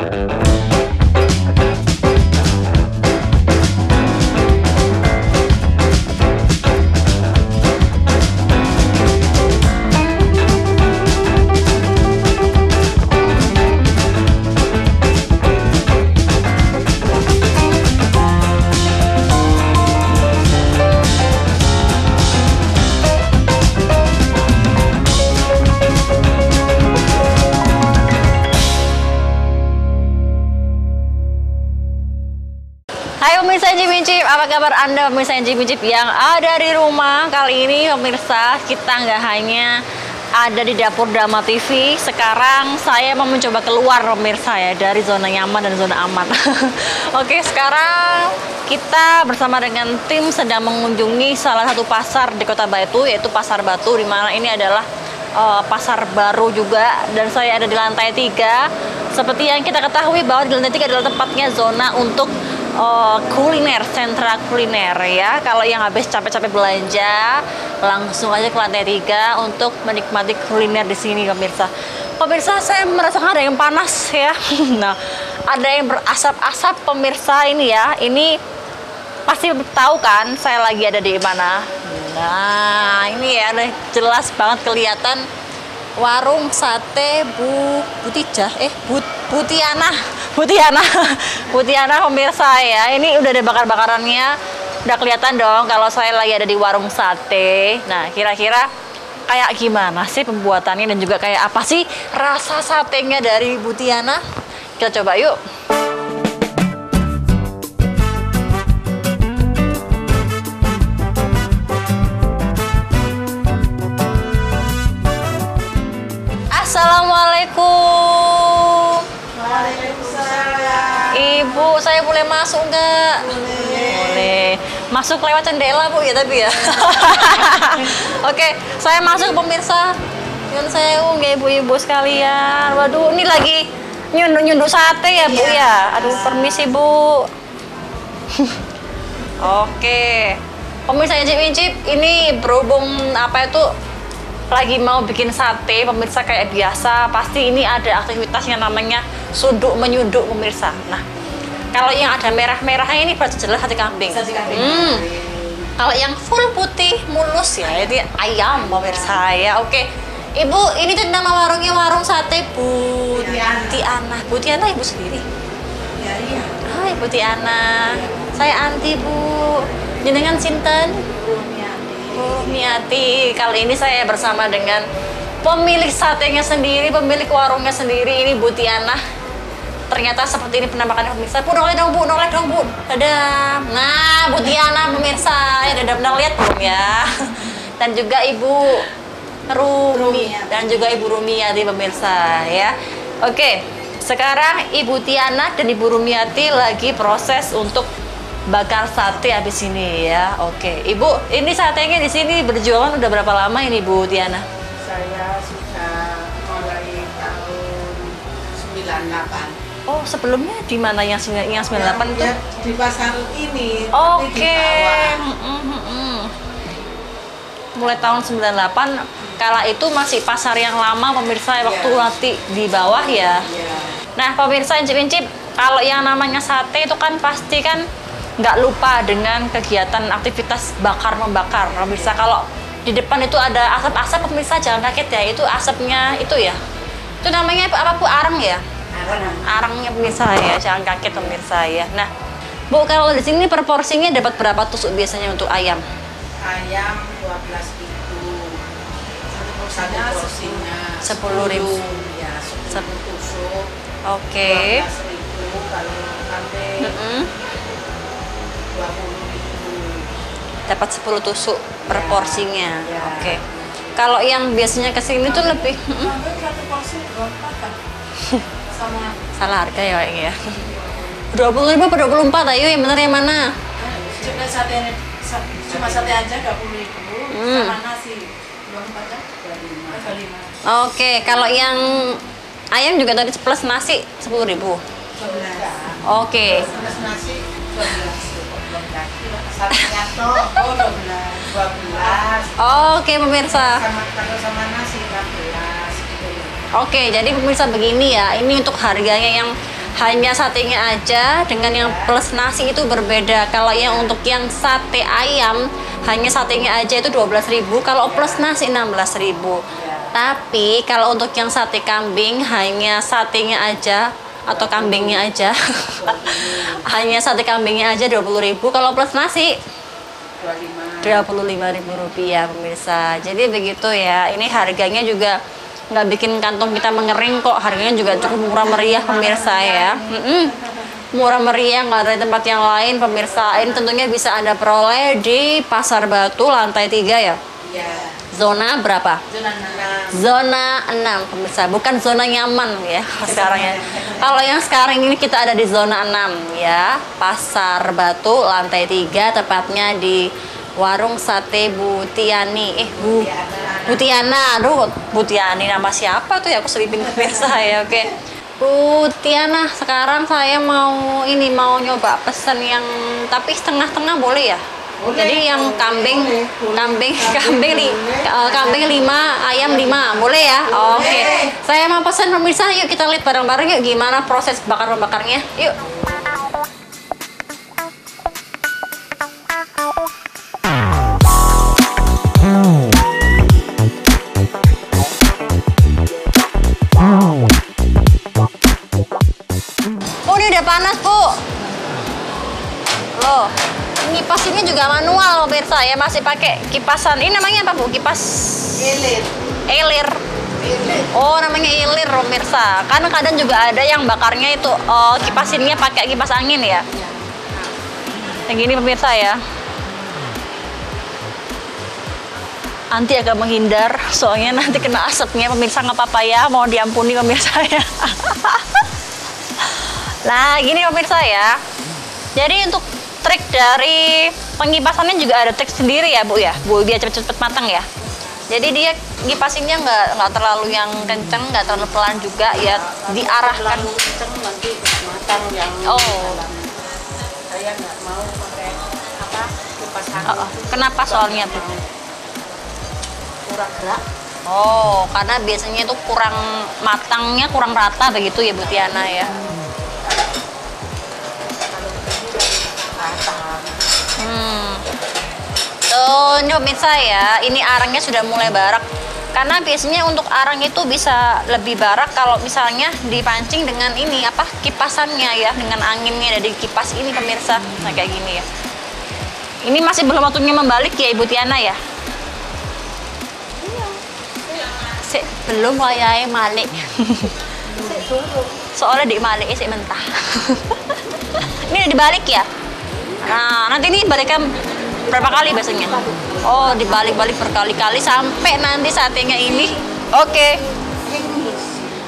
Hai pemirsa Encip, apa kabar Anda pemirsa Encip yang ada di rumah? Kali ini pemirsa, kita nggak hanya ada di dapur Dama TV. Sekarang saya mau mencoba keluar pemirsa ya, dari zona nyaman dan zona aman. Oke, sekarang kita bersama dengan tim sedang mengunjungi salah satu pasar di Kota Batu, yaitu Pasar Batu, di mana ini adalah pasar baru juga, dan saya ada di lantai 3. Seperti yang kita ketahui bahwa di lantai 3 adalah tempatnya zona untuk kuliner, sentra kuliner ya. Kalau yang habis capek-capek belanja, langsung aja ke lantai 3 untuk menikmati kuliner di sini pemirsa. Pemirsa, saya merasakan ada yang panas ya. Nah, ada yang berasap-asap pemirsa ini ya. Ini pasti tahu kan saya lagi ada di mana. Nah, ini ya, jelas banget kelihatan warung sate Butiana pemirsa ya. Ini udah ada bakar-bakarannya, udah kelihatan dong kalau saya lagi ada di warung sate. Nah, kira-kira kayak gimana sih pembuatannya dan juga kayak apa sih rasa satenya dari Butiana? Kita coba yuk. Assalamualaikum. Waalaikumsalam. Ibu, saya boleh masuk nggak? Boleh. Masuk lewat jendela Bu ya tapi ya. Oke, saya masuk pemirsa. Nyun sewu nggih ibu-ibu sekalian. Waduh, ini lagi nyunduk sate ya Bu ya. Aduh, permisi Bu. Oke. Pemirsa Encip, ini berhubung apa itu lagi mau bikin sate pemirsa, kayak biasa pasti ini ada aktivitas yang namanya sunduk menyunduk pemirsa. Nah, kalau yang ada merah-merahnya ini berarti jelas sate kambing. Kalau yang full putih mulus ya itu ayam pemirsa ya. Oke, Ibu, ini tuh nama warungnya warung sate Butiana. Butiana Ibu sendiri? Ya, iya. Hai Butiana, saya Anti Bu. Jenengan sinten? Bu Miati. Kali ini saya bersama dengan pemilik satenya sendiri, pemilik warungnya sendiri, ini Butiana. Ternyata seperti ini penampakannya pemirsa. Bu, noleh dong Bu. Dadah. Nah, Butiana pemirsa. Ya, udah pernah lihat belum ya? Dan juga Ibu Rumi dan juga Ibu Rumiati pemirsa ya. Oke, sekarang Ibu Tiana dan Ibu Rumiati lagi proses untuk bakar sate habis ini ya. Oke, Ibu, ini satenya di sini berjualan udah berapa lama ini Bu Tiana? Saya sudah mulai tahun 98. Oh, sebelumnya di mana yang 98 tuh? Ya, di pasar ini. Oke. Mulai tahun 98, kala itu masih pasar yang lama pemirsa, waktu nanti di bawah ya. Nah, pemirsa Encip, kalau yang namanya sate itu kan pasti kan nggak lupa dengan kegiatan aktivitas bakar-membakar pemirsa. Kalau di depan itu ada asap-asap pemirsa, jangan kaget ya, itu asapnya itu ya. Itu namanya apa Bu? Arang ya? Arangnya pemirsa ya, jangan kaget pemirsa ya. Nah, Bu, kalau di sini proporsinya dapat berapa tusuk biasanya untuk ayam? Ayam 12.000. Satu porsinya 10.000. Ya, 10 tusuk. Oke. 12.000 kalau kambing. 20.000. Dapat 10 tusuk per porsinya. Ya. Oke. Kalau yang biasanya kesini tuh lebih Kambing satu porsi berapa kan? Sama salah harga ya kayaknya ya. 25 atau 24, ayo yang bener yang mana? cuma sate aja 20.000 sama nasi 24 aja 25. Oke, kalau yang ayam juga tadi plus nasi 10.000. 12. Oke. Plus nasi 12. Satenya toh 12. Oke, pemirsa. Kalau sama nasi 16 gitu. Oke, jadi pemirsa begini ya. Ini untuk harganya yang Hanya satenya aja dengan yang plus nasi itu berbeda. Kalau yang untuk yang sate ayam hanya satenya aja itu 12.000, kalau plus nasi 16.000. Tapi kalau untuk yang sate kambing hanya satenya aja atau kambingnya aja hanya sate kambingnya aja 20.000, kalau plus nasi 25.000 rupiah pemirsa. Jadi begitu ya, ini harganya juga nggak bikin kantong kita mengering kok, harganya juga cukup murah meriah pemirsa ya. Murah meriah, nggak ada di tempat yang lain pemirsa. Ini tentunya bisa Anda peroleh di Pasar Batu lantai 3 ya. Zona berapa? Zona 6 pemirsa, bukan zona nyaman ya sekarang ya. Kalau yang sekarang ini kita ada di zona 6 ya, Pasar Batu lantai 3, tepatnya di Warung Sate Bu Tiani. Bu Tiana, aduh Bu Tiani nama siapa tuh ya, aku selipin pemirsa ya. Oke, Bu Tiana, sekarang saya mau nyoba pesen yang tapi setengah-setengah boleh ya? Jadi yang kambing 5, ayam 5, boleh ya? Oke. Saya mau pesan pemirsa, yuk kita lihat bareng-bareng yuk gimana proses bakar-bakarnya. Yuk. Oh, ini udah panas, Bu. Loh. Kipas ini juga manual pemirsa ya, masih pakai kipasan. Ini namanya apa Bu? Kipas elir. Oh, namanya elir pemirsa. Karena kadang juga ada yang bakarnya itu kipas ininya pakai kipas angin ya. Yang gini pemirsa ya. Nanti agak menghindar, soalnya nanti kena asapnya pemirsa, nggak apa-apa ya, mau diampuni pemirsa ya. Nah, gini pemirsa ya. Jadi untuk trik dari pengipasannya juga ada trik sendiri ya Bu ya, Bu, biar cepet-cepet matang ya. Jadi dia ngipasinnya nggak terlalu yang kenceng, nggak terlalu pelan juga ya, diarahkan. Kenceng nanti matang yang saya nggak mau pakai kipas angin. Kenapa soalnya Bu? Kurang gerak. Oh, karena biasanya itu kurang matangnya, kurang rata begitu ya Bu Tiana ya. Tuh, ini pemirsa ya, ini arangnya sudah mulai barak. Karena biasanya untuk arang itu bisa lebih barak kalau misalnya dipancing dengan ini kipasannya ya, dengan anginnya dari kipas ini pemirsa. Nah, kayak gini ya. Ini masih belum waktunya membalik ya Ibu Tiana ya? Belum wayahe malik. Soalnya dibalik sih mentah. Ini udah dibalik ya? Nah, nanti ini balikkan berapa kali biasanya? Oh, dibalik-balik berkali-kali sampai nanti satenya ini. Oke.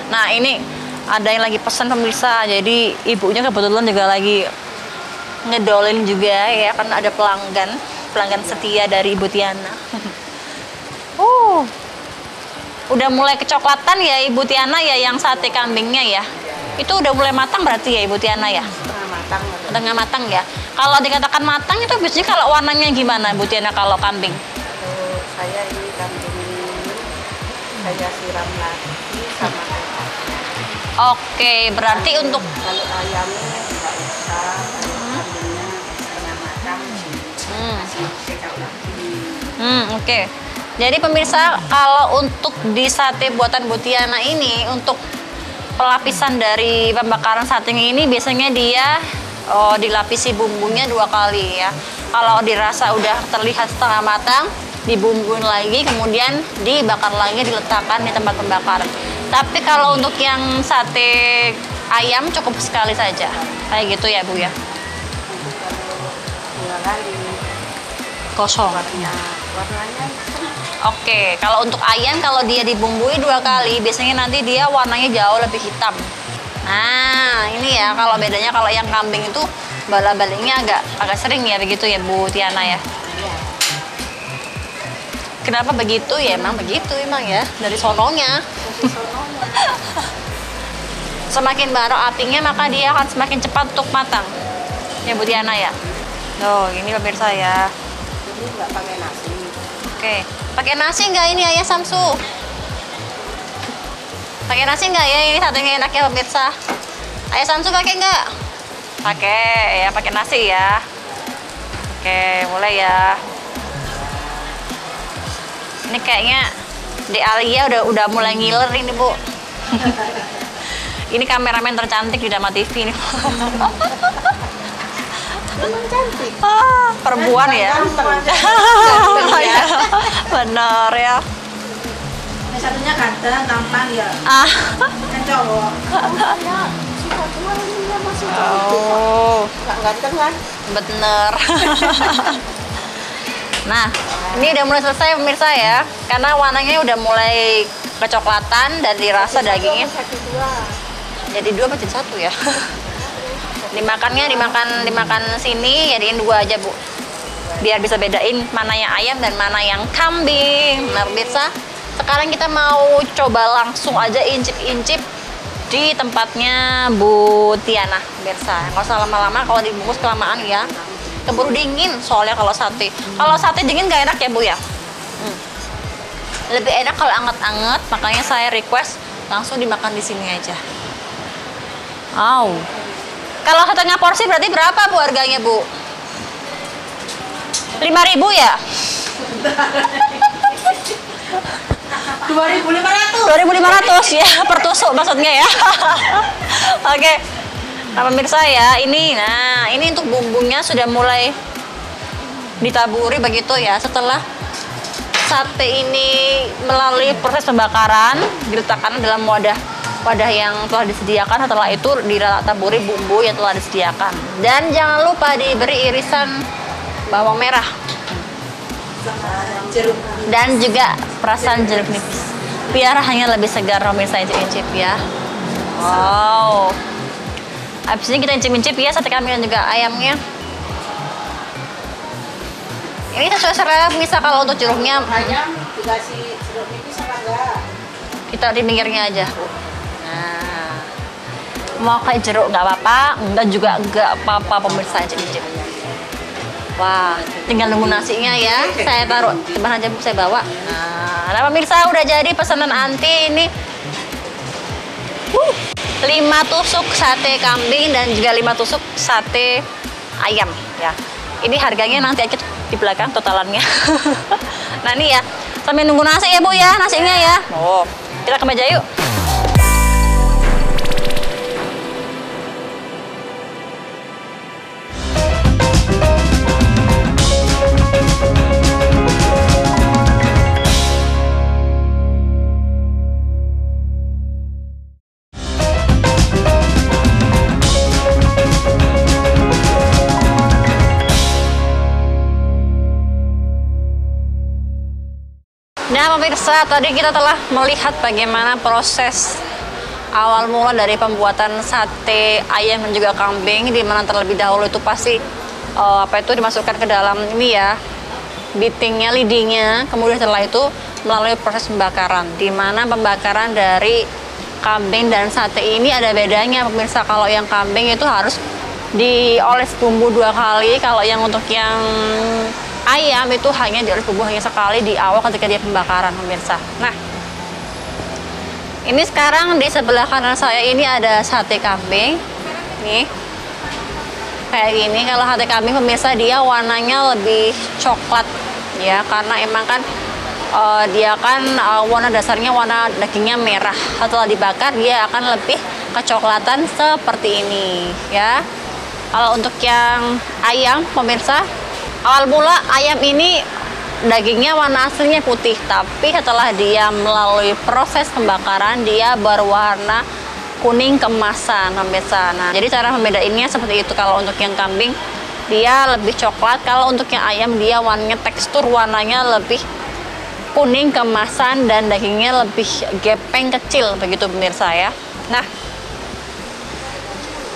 Nah, ini ada yang lagi pesan pemirsa. Jadi ibunya kebetulan juga lagi ngedolin juga ya, karena ada pelanggan setia dari Ibu Tiana. Udah mulai kecoklatan ya Ibu Tiana ya, yang sate kambingnya ya. Itu udah mulai matang berarti ya Ibu Tiana ya? Setengah matang ya. Kalau dikatakan matang itu biasanya kalau warnanya gimana Bu Tiana kalau kambing? Saya ini kambing saya siram lagi sama air. Oke, berarti untuk kalau ayamnya nggak usah, kambingnya setengah matang. Oke. Jadi pemirsa, kalau untuk di sate buatan Bu Tiana ini, untuk pelapisan dari pembakaran satenya ini biasanya dia dilapisi bumbunya 2 kali ya. Kalau dirasa udah terlihat setengah matang, dibumbuin lagi, kemudian dibakar lagi, diletakkan di tempat pembakaran. Tapi kalau untuk yang sate ayam cukup sekali saja, kayak gitu ya Bu ya. 2 kali. Kosong. Warnanya. Oke, kalau untuk ayam kalau dia dibumbui 2 kali, biasanya nanti dia warnanya jauh lebih hitam. Nah, ini ya kalau bedanya, kalau yang kambing itu bala-baliknya agak sering ya begitu ya Bu Tiana ya. Iya. Kenapa begitu ya? Emang begitu ya, dari sononya. Semakin barak apinya maka dia akan semakin cepat untuk matang. Ya Bu Tiana ya. Tuh, ini pemirsa ya. Ini nggak pakai nasi. Oke, pakai nasi nggak ini Ayah Samsu? Pakai nasi nggak ya? Ini satunya enaknya pemirsa. Ayah Sansu pakai nggak? Pakai ya, pakai nasi ya. Oke, mulai ya. Ini kayaknya di Alia udah mulai ngiler ini, Bu. Ini kameramen tercantik di Dama TV nih. Memang cantik. Perempuan ya. Ya. Bener ya. Yang satunya ganteng, tampan ya. Kan cowok. Oh, Nggak ganteng kan? bener. Nah, ini udah mulai selesai pemirsa ya. Karena warnanya udah mulai kecoklatan dan dirasa dagingnya. Jadi dua apa jadi satu ya? Dimakannya dimakan sini, jadiin dua aja, Bu. Biar bisa bedain mana yang ayam dan mana yang kambing. Nah, pemirsa, sekarang kita mau coba langsung aja incip-incip di tempatnya Bu Tiana, pemirsa. Nggak usah lama-lama, kalau dibungkus kelamaan ya. Keburu dingin soalnya kalau sate. Kalau sate dingin nggak enak ya, Bu ya? Lebih enak kalau anget-anget, makanya saya request langsung dimakan di sini aja. Kalau setengah porsi berarti berapa, Bu, harganya, Bu? 5.000 ya? 2.500 ya, per tusuk maksudnya ya. Oke. Nah, pemirsa ya, ini untuk bumbunya sudah mulai ditaburi begitu ya. Setelah sate ini melalui proses pembakaran, diletakkan dalam wadah yang telah disediakan. Setelah itu ditaburi bumbu yang telah disediakan. Dan jangan lupa diberi irisan bawang merah Jeruk. dan juga perasan jeruk nipis, biar hanya lebih segar pemirsa incip-incip ya. Wow. Habis ini kita incip-incip ya sate kambing dan juga ayamnya. Ini sesuai selera pemirsa. Kalau untuk jeruknya Ayam dikasih jeruk nipis apa enggak? kita di pinggirnya aja. Nah, mau kayak jeruk nggak apa-apa, enggak juga nggak apa-apa pemirsa incip-incip. Wah, tinggal nunggu nasinya ya. Saya taruh depan aja, saya bawa. Nah, pemirsa udah jadi pesanan Anti ini. 5 tusuk sate kambing dan juga 5 tusuk sate ayam ya. Ini harganya nanti aja di belakang totalannya. Nah, ini ya. Sambil nunggu nasi ya, Bu ya, nasinya ya. Kita ke meja yuk. Nah, pemirsa, tadi kita telah melihat bagaimana proses awal mula dari pembuatan sate ayam dan juga kambing, di mana terlebih dahulu itu pasti dimasukkan ke dalam ini ya, bitingnya, lidinya, kemudian setelah itu melalui proses pembakaran, di mana pembakaran dari kambing dan sate ini ada bedanya pemirsa. Kalau yang kambing itu harus dioles bumbu 2 kali, kalau yang untuk yang ayam itu hanya dioles bumbu hanya sekali di awal ketika dia pembakaran pemirsa. Nah, ini sekarang di sebelah kanan saya ini ada sate kambing nih, kayak gini. Kalau sate kambing pemirsa dia warnanya lebih coklat ya, karena emang kan dia kan warna dasarnya warna dagingnya merah. Setelah dibakar dia akan lebih kecoklatan seperti ini ya. Kalau untuk yang ayam pemirsa, awal mula ayam ini dagingnya warna aslinya putih, tapi setelah dia melalui proses pembakaran dia berwarna kuning keemasan pemirsa. Nah, jadi cara membedainnya seperti itu. Kalau untuk yang kambing dia lebih coklat, kalau untuk yang ayam dia warnanya, tekstur warnanya lebih kuning keemasan dan dagingnya lebih gepeng kecil begitu pemirsa ya. Nah,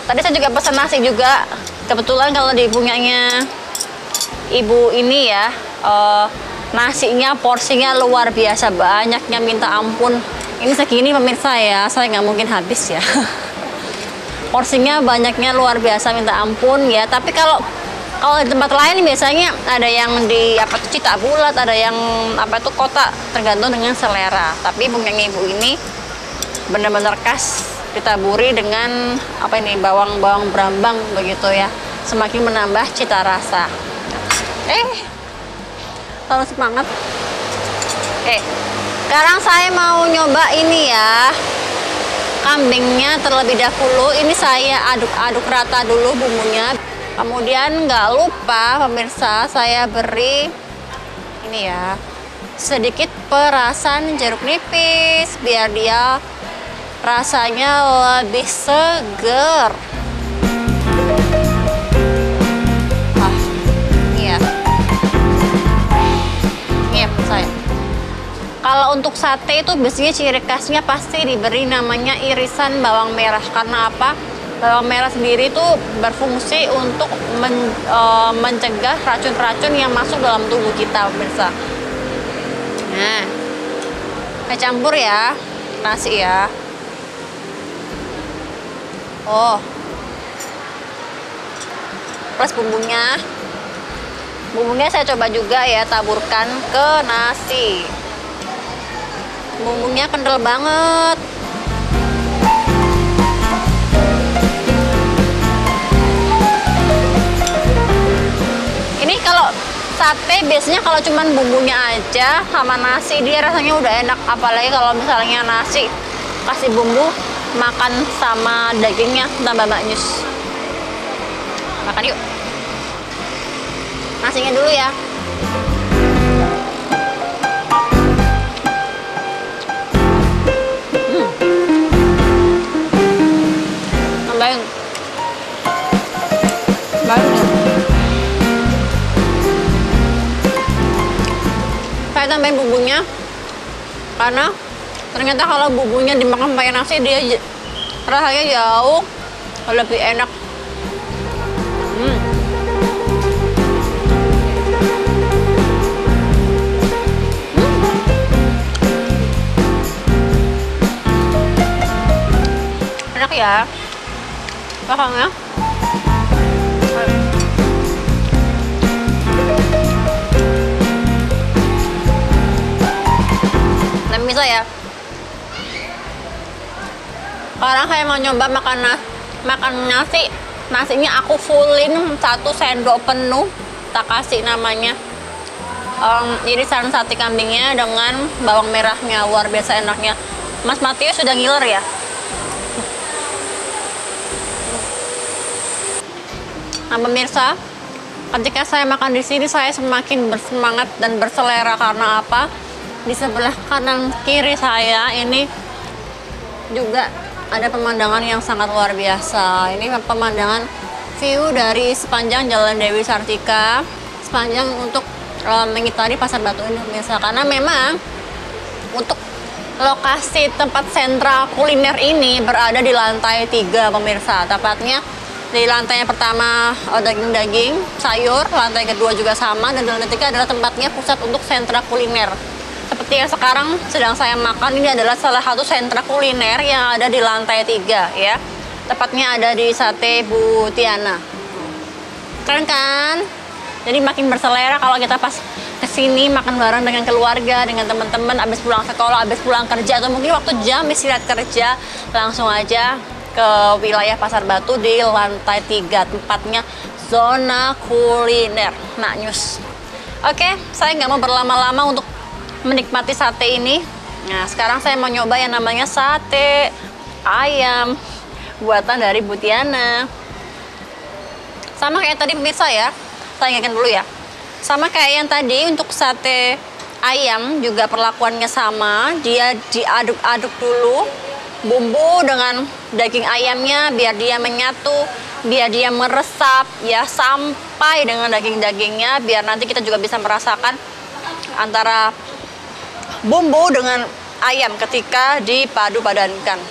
tadi saya juga pesan nasi juga. Kebetulan kalau di punyanya ibu ini ya, nasinya porsinya luar biasa banyaknya, minta ampun. Ini segini pemirsa ya, saya nggak mungkin habis ya. Porsinya banyaknya luar biasa, minta ampun ya. Tapi kalau di tempat lain biasanya ada yang di Cita bulat, ada yang kotak, tergantung dengan selera. Tapi punyanya ibu ini benar-benar khas ditaburi dengan apa ini, bawang-bawang brambang begitu ya, semakin menambah cita rasa. Terlalu semangat. Sekarang saya mau nyoba ini ya, kambingnya terlebih dahulu. Ini saya aduk-aduk rata dulu bumbunya. Kemudian nggak lupa pemirsa, saya beri ini ya, sedikit perasan jeruk nipis biar dia rasanya lebih seger. Ini ya. Ini ya saya. Kalau untuk sate itu biasanya ciri khasnya pasti diberi namanya irisan bawang merah. Karena apa? Bawang merah sendiri itu berfungsi untuk mencegah racun-racun yang masuk dalam tubuh kita, pemirsa. Nah, saya campur ya nasi ya. Plus bumbunya. Bumbunya saya coba juga ya taburkan ke nasi. Bumbunya kental banget. Ini kalau sate biasanya kalau cuman bumbunya aja sama nasi dia rasanya udah enak. Apalagi kalau misalnya nasi kasih bumbu, makan sama dagingnya tambah maknyus. Makan yuk. Nasinya dulu ya. Tambahin. Saya tambahin bumbunya karena ternyata kalau bumbunya dimakan pakai nasi dia rasanya jauh lebih enak. Enak ya rasanya. Dan bisa ya. Sekarang saya mau nyoba makan nasi. Nasinya aku fullin 1 sendok penuh. Tak kasih namanya irisan sate kambingnya dengan bawang merahnya. Luar biasa enaknya. Mas Matius sudah ngiler ya. Nah pemirsa, ketika saya makan di sini saya semakin bersemangat dan berselera karena apa? Di sebelah kanan kiri saya ini juga ada pemandangan yang sangat luar biasa. Ini pemandangan view dari sepanjang Jalan Dewi Sartika, sepanjang untuk mengitari Pasar Batu ini pemirsa. Karena memang untuk lokasi tempat sentra kuliner ini berada di lantai 3 pemirsa. Tepatnya di lantai yang pertama daging-daging, sayur, lantai kedua juga sama, dan lantai 3 adalah tempatnya pusat untuk sentra kuliner. Seperti yang sekarang sedang saya makan, ini adalah salah satu sentra kuliner yang ada di lantai 3 ya. Tepatnya ada di Sate Bu Tiana. Keren kan? Jadi makin berselera kalau kita pas kesini makan bareng dengan keluarga, dengan teman-teman, abis pulang sekolah, abis pulang kerja, atau mungkin waktu jam istirahat kerja, langsung aja ke wilayah Pasar Batu di lantai 3, tempatnya zona kuliner Maknyus. Oke, saya nggak mau berlama-lama untuk menikmati sate ini. Nah, sekarang saya mau nyoba yang namanya sate ayam buatan dari Bu Tiana. Sama kayak tadi pemirsa ya, saya ingatkan dulu ya. Sama kayak yang tadi untuk sate ayam juga perlakuannya sama. Dia diaduk-aduk dulu bumbu dengan daging ayamnya biar dia menyatu, biar dia meresap ya sampai dengan daging-dagingnya, biar nanti kita juga bisa merasakan antara bumbu dengan ayam ketika dipadu padankan.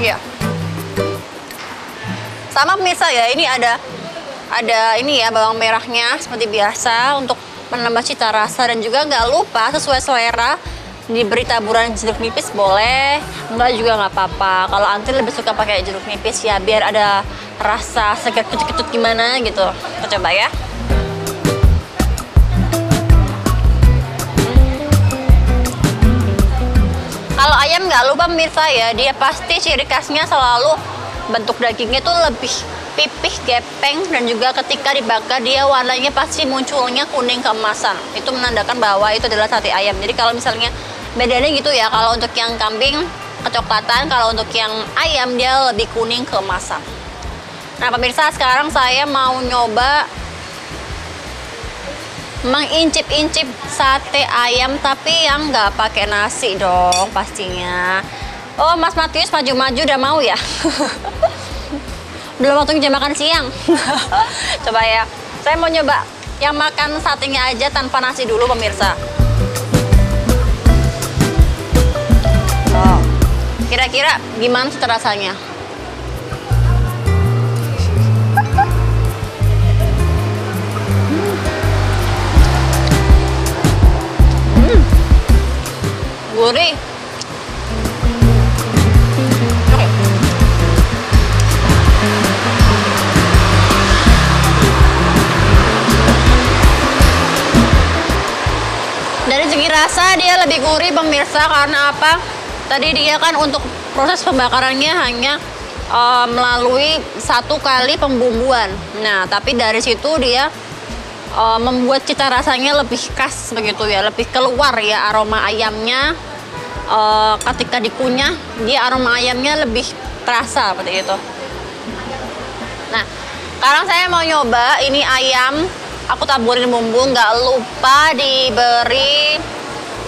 Iya. Sama pemirsa ya, ini ada Ada ini ya, bawang merahnya seperti biasa untuk menambah cita rasa, dan juga nggak lupa sesuai selera diberi taburan jeruk nipis boleh, enggak juga nggak apa-apa. Kalau Anti lebih suka pakai jeruk nipis ya, biar ada rasa segar kecut-kecut gimana gitu. Kita coba ya. Kalau ayam nggak lupa pemirsa ya, dia pasti ciri khasnya selalu bentuk dagingnya tuh lebih pipih, gepeng, dan juga ketika dibakar dia warnanya pasti munculnya kuning keemasan. Itu menandakan bahwa itu adalah sate ayam. Jadi kalau misalnya bedanya gitu ya, kalau untuk yang kambing kecoklatan, kalau untuk yang ayam dia lebih kuning keemasan. Nah pemirsa, sekarang saya mau nyoba mengincip-incip sate ayam, tapi yang nggak pakai nasi dong pastinya. Oh, Mas Matius maju-maju udah mau ya? Belum waktunya jam makan siang. Coba ya, saya mau nyoba yang makan satenya aja tanpa nasi dulu pemirsa. Oh, kira-kira gimana cita rasanya? Gurih. Dari segi rasa dia lebih gurih pemirsa, karena apa? Tadi dia kan untuk proses pembakarannya hanya melalui 1 kali pembumbuan. Nah, tapi dari situ dia membuat cita rasanya lebih khas begitu ya, lebih keluar ya aroma ayamnya. Ketika dikunyah, dia aroma ayamnya lebih terasa seperti itu. Nah, sekarang saya mau nyoba ini ayam. Aku taburin bumbu, nggak lupa diberi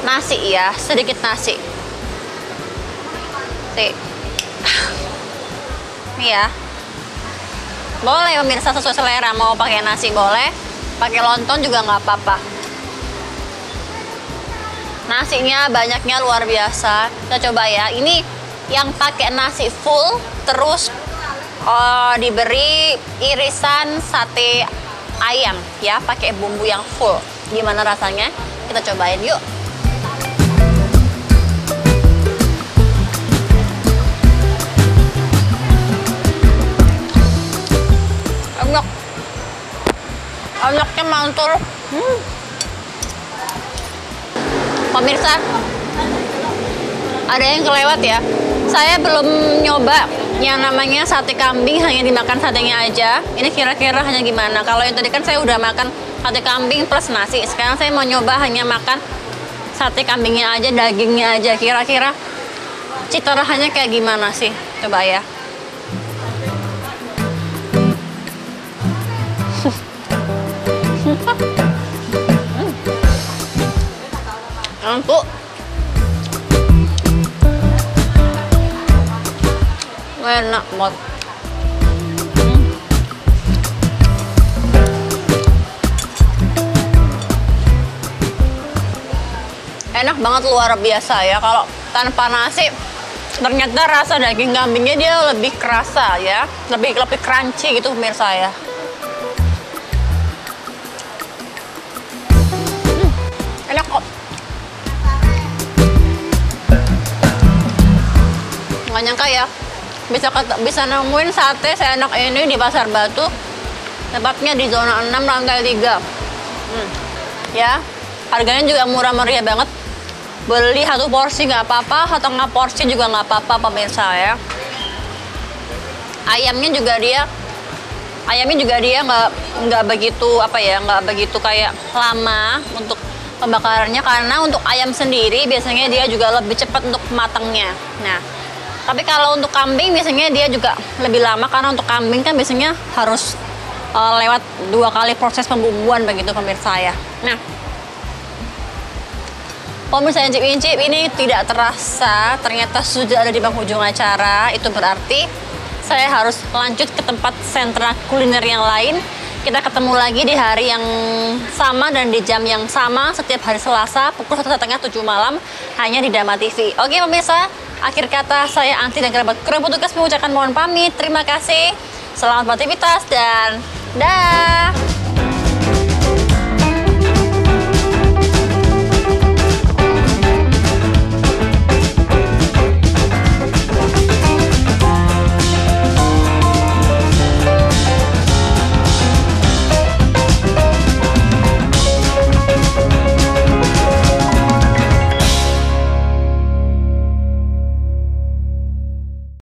nasi ya, sedikit nasi. Nih ya. Boleh pemirsa sesuai selera, mau pakai nasi boleh, pakai lontong juga nggak apa-apa. Nasinya banyaknya luar biasa. Kita coba ya. Ini yang pakai nasi full, terus diberi irisan sate ayam ya, pakai bumbu yang full. Gimana rasanya? Kita cobain yuk. Enak. Enaknya mantul. Pemirsa, ada yang kelewat ya. Saya belum nyoba yang namanya sate kambing, hanya dimakan satenya aja. Ini kira-kira hanya gimana? Kalau yang tadi kan saya udah makan sate kambing plus nasi. Sekarang saya mau nyoba hanya makan sate kambingnya aja, dagingnya aja. Kira-kira cita rasanya kayak gimana sih? Coba ya. Empuk. Enak banget. Enak banget, luar biasa ya. Kalau tanpa nasi, ternyata rasa daging kambingnya dia lebih kerasa ya, lebih crunchy gitu pemirsa ya. Enak kok. Nggak nyangka ya bisa nemuin sate seenak ini di Pasar Batu, tepatnya di zona 6 lantai 3. Ya, harganya juga murah meriah banget. Beli 1 porsi nggak apa-apa, 1,5 porsi juga nggak apa-apa pemirsa ya. Ayamnya juga dia nggak begitu nggak begitu kayak lama untuk pembakarannya, karena untuk ayam sendiri biasanya dia juga lebih cepat untuk matangnya. Nah, tapi kalau untuk kambing biasanya dia juga lebih lama, karena untuk kambing kan biasanya harus lewat 2 kali proses pembumbuan begitu pemirsa ya. Nah, pemirsa incip-incip ini tidak terasa ternyata sudah ada di penghujung acara. Itu berarti saya harus lanjut ke tempat sentra kuliner yang lain. Kita ketemu lagi di hari yang sama dan di jam yang sama setiap hari Selasa pukul 1:30 7 malam hanya di Dama TV. Oke pemirsa, akhir kata saya Anti dan kerabat kru petugas mengucapkan mohon pamit. Terima kasih, selamat beraktivitas dan Dah.